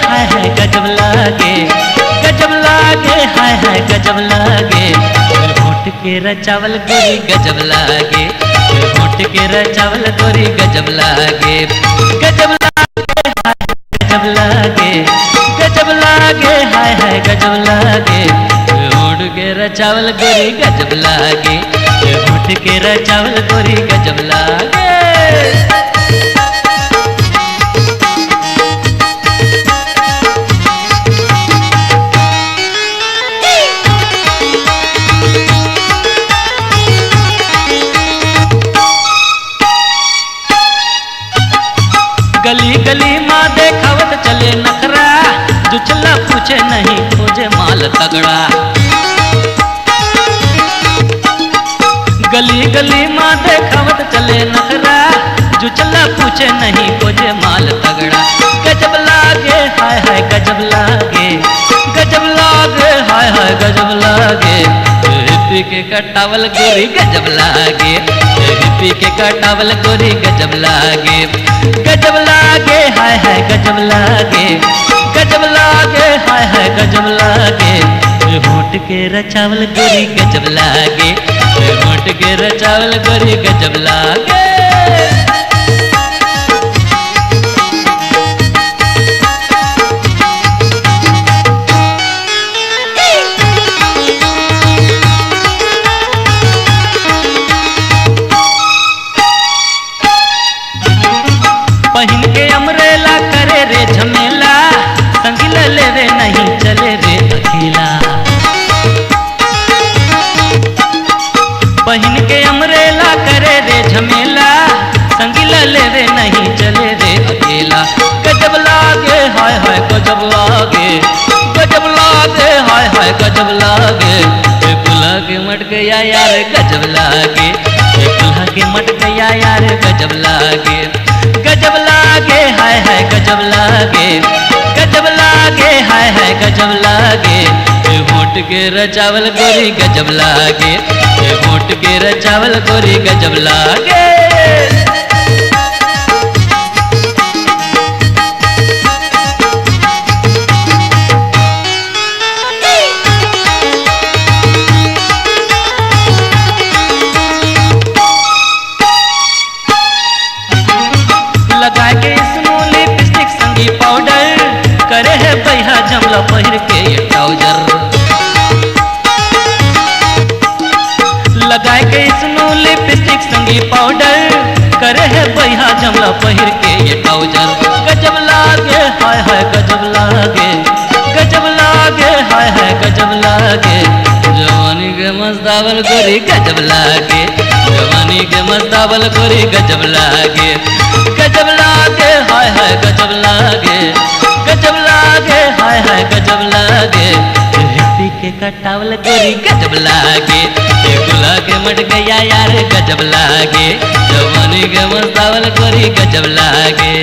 हाय हाय गजब लागे, गजब लागे, हाय हाय गजब लागे। होठ के रचावल गोरी गजब लागे, होठ के रचावल गोरी गजब लागे, गजब लागे, हाय गजब लागे, गजब लागे, हाय हाय गजब लागे। होठ के रचावल गोरी गजब लागे, होठ के रचावल गोरी गजब लागे। गली गली माँ देखावत चले नखरा, जो चला पूछे नहीं खोजे माल तगड़ा। गली गली माँ देखावत चले नखरा, जो चला पूछे नहीं खोजे माल तगड़ा। गजब लागे, हाय हाय गजब लागे, गजब लागे, हाय हाय गजब लागे। हिप्पी के कटावल गोरी गजब लागे, हिप्पी के कटावल गोरी गजब लागे, गजब लागे, हाय हाय गजब लागे, गजब लागे, हाय हाय गजब लागे। होठ के रचावल गोरी गजब लागे, होठ के रचावल गोरी गजब लागे। पहिन के अमरेला करे रे झमेला, संगिला लेवे नहीं चले रे अकेला। पहिन के अमरेला करे रे झमेला, संगिला लेवे नहीं चले रे अकेला। गजब लागे, हाय हाय गजब लागे, गजब लागे, हाय हाय गजब लागे। दुल्हा के मट गया यार गजब लागे, दुल्हा के मट गया यार गजब लागे, गजब लागे, हाय हाय गजब लागे, गजब लागे, हाय हाय गजब लागे। होठ के रचावल गोरी गजब लागे, होठ के रचावल गोरी गजब लागे। लगाए के स्नो लिपस्टिक संगी पाउडर, करे है भैया जमला पहिर के ये ट्राउजर। लगाए के स्नो लिपस्टिक संगी पाउडर, करे है भैया जमला पहिर के ये ट्राउजर। गजब लागे, हाय हाय गजब लागे, गजब लागे, हाय हाय गजब लागे। जवानी के मस्तावल गोरी गजब लागे, जवानी के मस्तावल गोरी गजब लागे, गजब लागे, हाय हाय गजब लागे, गजब लागे, हाय हाय गजब लागे। हिप्पी के कटावल गोरी गजब लागे, दुल्हा के मट गया यार गजब लागे, जवानी के मस्तावल गोरी गजब लागे।